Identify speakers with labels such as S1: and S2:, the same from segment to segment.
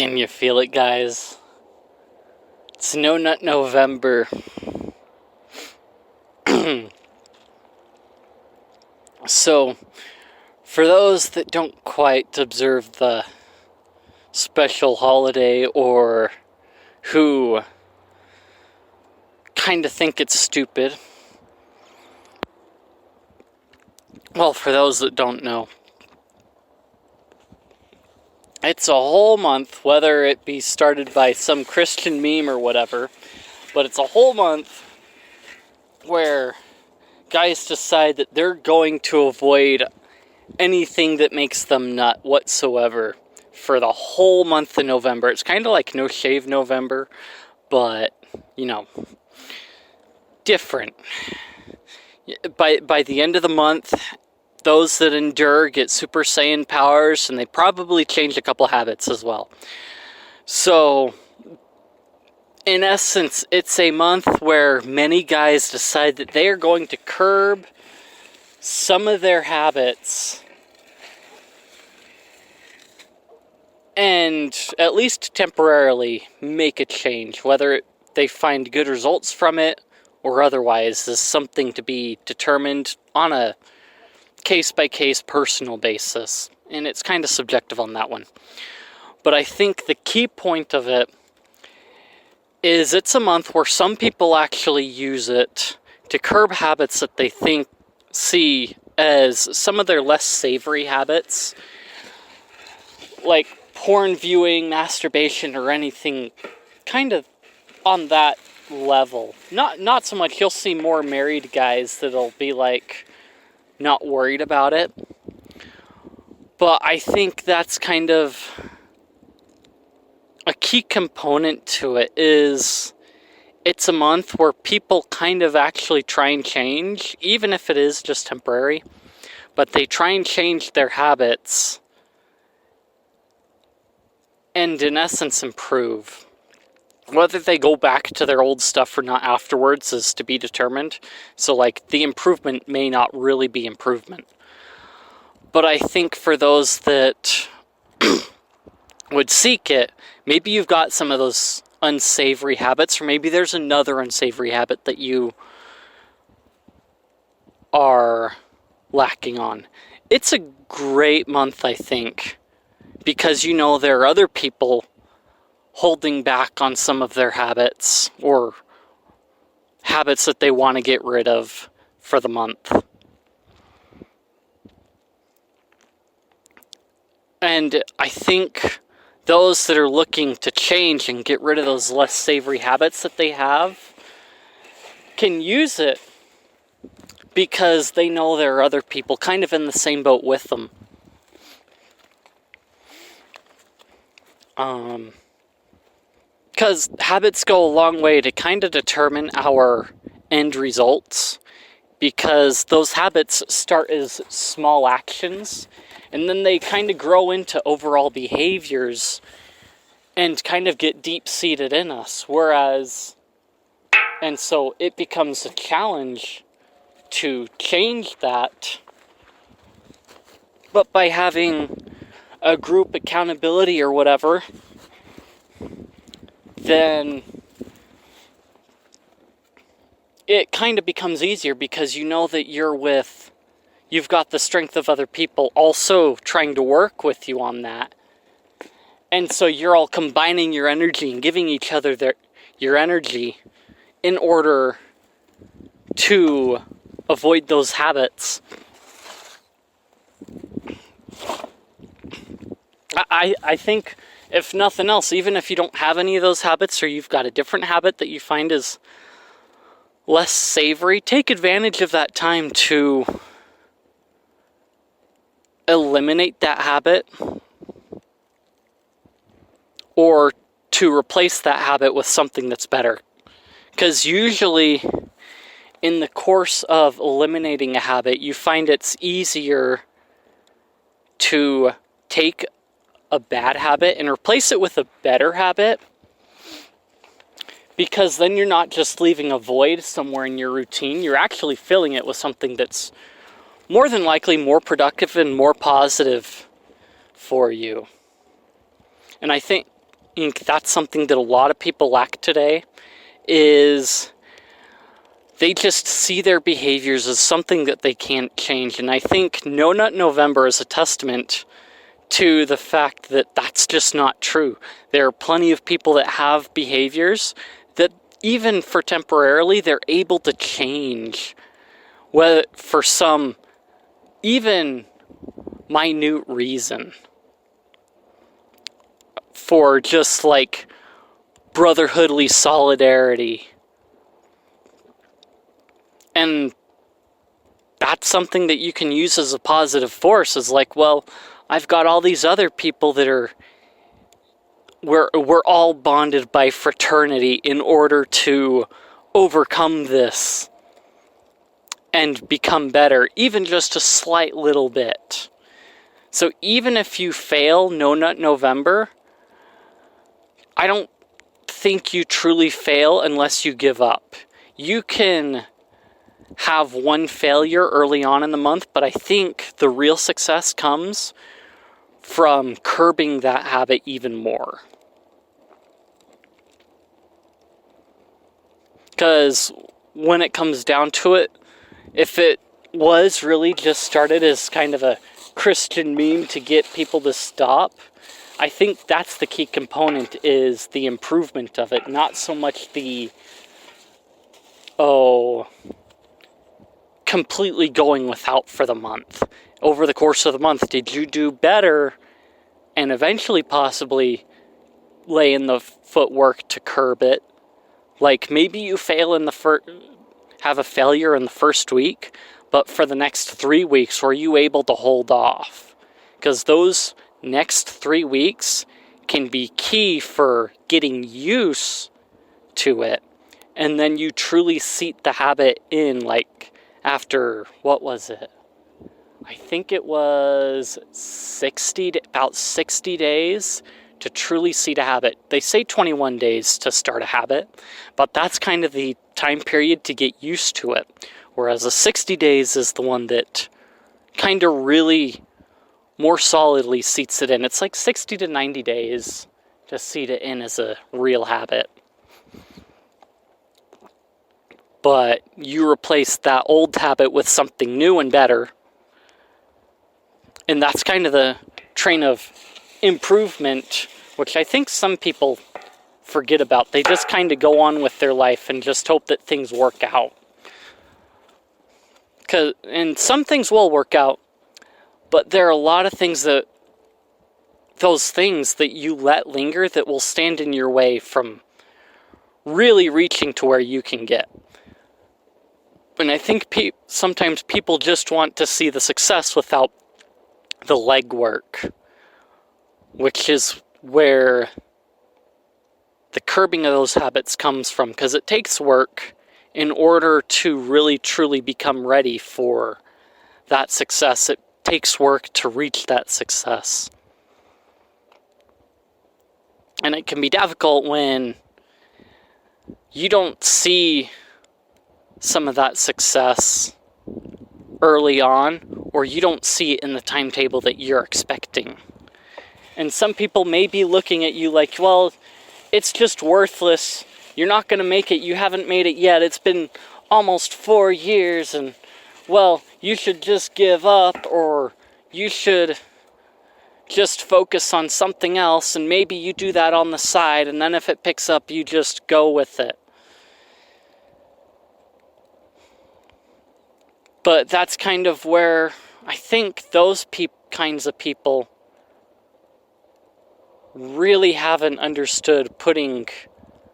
S1: Can you feel it, guys? It's No Nut November. So, for those that don't quite observe the special holiday or who kind of think it's stupid, well, for those that don't know, it's a whole month, whether it be started by some Christian meme or whatever, but it's a whole month where guys decide that they're going to avoid anything that makes them nut whatsoever for the whole month of November. It's kind of like No Shave November, but, different. By the end of the month, those that endure get Super Saiyan powers, and they probably change a couple habits as well. So, in essence, it's a month where many guys decide that they are going to curb some of their habits and, at least temporarily, make a change. Whether they find good results from it or otherwise is something to be determined on a case-by-case personal basis, and it's kind of subjective on that one. But I think the key point of it is it's a month where some people actually use it to curb habits that they see as some of their less savory habits, like porn viewing, masturbation, or anything kind of on that level. Not so much. You'll see more married guys that'll be like not worried about it, but I think that's kind of a key component to it. Is it's a month where people kind of actually try and change, even if it is just temporary, but they try and change their habits and in essence improve. Whether they go back to their old stuff or not afterwards is to be determined. So, the improvement may not really be improvement. But I think for those that would seek it, maybe you've got some of those unsavory habits, or maybe there's another unsavory habit that you are lacking on. It's a great month, I think, because there are other people holding back on some of their habits, or habits that they want to get rid of for the month. And I think those that are looking to change and get rid of those less savory habits that they have can use it because they know there are other people kind of in the same boat with them. Because habits go a long way to kind of determine our end results, because those habits start as small actions, and then they kind of grow into overall behaviors and kind of get deep-seated in us. And so it becomes a challenge to change that. But by having a group accountability or whatever, then it kind of becomes easier, because you know that you've got the strength of other people also trying to work with you on that. And so you're all combining your energy and giving each other your energy in order to avoid those habits. I think, if nothing else, even if you don't have any of those habits, or you've got a different habit that you find is less savory, take advantage of that time to eliminate that habit, or to replace that habit with something that's better. Because usually, in the course of eliminating a habit, you find it's easier to take a bad habit and replace it with a better habit, because then you're not just leaving a void somewhere in your routine, you're actually filling it with something that's more than likely more productive and more positive for you. And I think think that's something that a lot of people lack today, is they just see their behaviors as something that they can't change. And I think No Nut November is a testament to the fact that that's just not true. There are plenty of people that have behaviors that even for temporarily, they're able to change, whether for some even minute reason, for just like brotherhoodly solidarity. And that's something that you can use as a positive force, is like, well, I've got all these other people that are, we're all bonded by fraternity in order to overcome this and become better, even just a slight little bit. So even if you fail No Nut November, I don't think you truly fail unless you give up. You can have one failure early on in the month, but I think the real success comes from curbing that habit even more. Because when it comes down to it, if it was really just started as kind of a Christian meme to get people to stop, I think that's the key component, is the improvement of it, not so much the, completely going without for the month. Over the course of the month, did you do better and eventually possibly lay in the footwork to curb it? Like maybe you fail in have a failure in the first week, but for the next 3 weeks, were you able to hold off? Because those next 3 weeks can be key for getting used to it. And then you truly seat the habit in, like, after, what was it? I think it was about 60 days to truly seat a habit. They say 21 days to start a habit, but that's kind of the time period to get used to it. Whereas the 60 days is the one that kind of really more solidly seats it in. It's like 60 to 90 days to seat it in as a real habit. But you replace that old habit with something new and better. And that's kind of the train of improvement, which I think some people forget about. They just kind of go on with their life and just hope that things work out. And some things will work out, but there are a lot of things those things that you let linger that will stand in your way from really reaching to where you can get. And I think sometimes people just want to see the success without the legwork, which is where the curbing of those habits comes from, because it takes work in order to really truly become ready for that success. It takes work to reach that success. And it can be difficult when you don't see some of that success early on, or you don't see it in the timetable that you're expecting. And some people may be looking at you like, well, it's just worthless. You're not going to make it. You haven't made it yet. It's been almost 4 years, and, well, you should just give up, or you should just focus on something else, and maybe you do that on the side, and then if it picks up, you just go with it. But that's kind of where I think those kinds of people really haven't understood putting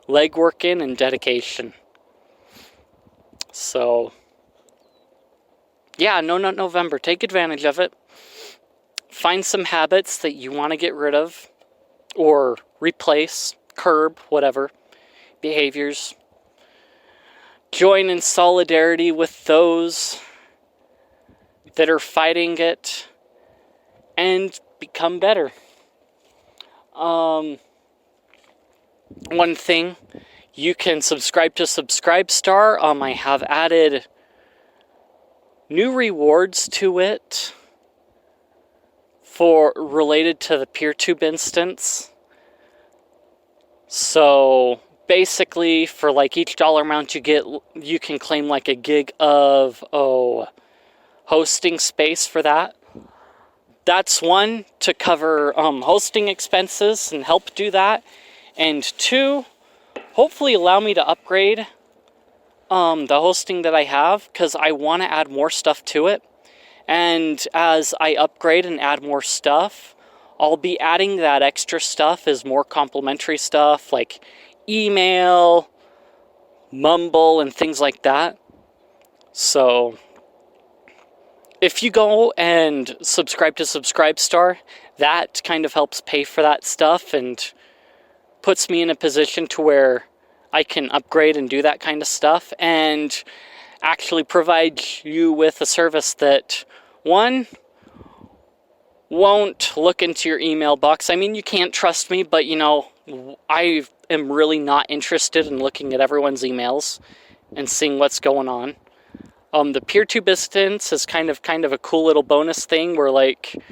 S1: legwork in and dedication. So, yeah, No Nut November. Take advantage of it. Find some habits that you want to get rid of or replace, curb, whatever, behaviors. Join in solidarity with those that are fighting it and become better. One thing, you can subscribe to Subscribestar. I have added new rewards to it related to the PeerTube instance. So basically, for like each dollar amount you get, you can claim like a gig of hosting space for that. That's one, to cover hosting expenses and help do that. And two, hopefully allow me to upgrade the hosting that I have, because I want to add more stuff to it. And as I upgrade and add more stuff, I'll be adding that extra stuff as more complimentary stuff like email, Mumble, and things like that. So if you go and subscribe to Subscribestar, that kind of helps pay for that stuff and puts me in a position to where I can upgrade and do that kind of stuff and actually provide you with a service that, one, won't look into your email box. I mean, you can't trust me, but you know, I am really not interested in looking at everyone's emails and seeing what's going on. The PeerTube instance is kind of a cool little bonus thing where, like,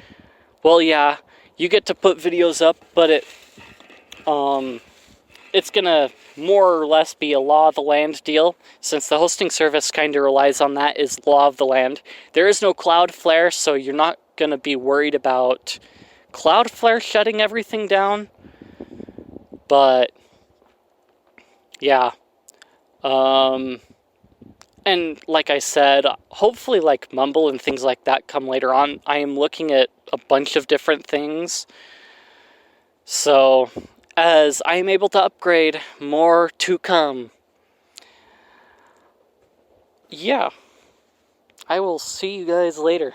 S1: well, yeah, you get to put videos up, but it's gonna more or less be a law of the land deal, since the hosting service kind of relies on that is law of the land. There is no Cloudflare, so you're not gonna be worried about Cloudflare shutting everything down. But yeah, and like I said, hopefully like Mumble and things like that come later on. I am looking at a bunch of different things. So as I am able to upgrade, more to come. Yeah. I will see you guys later.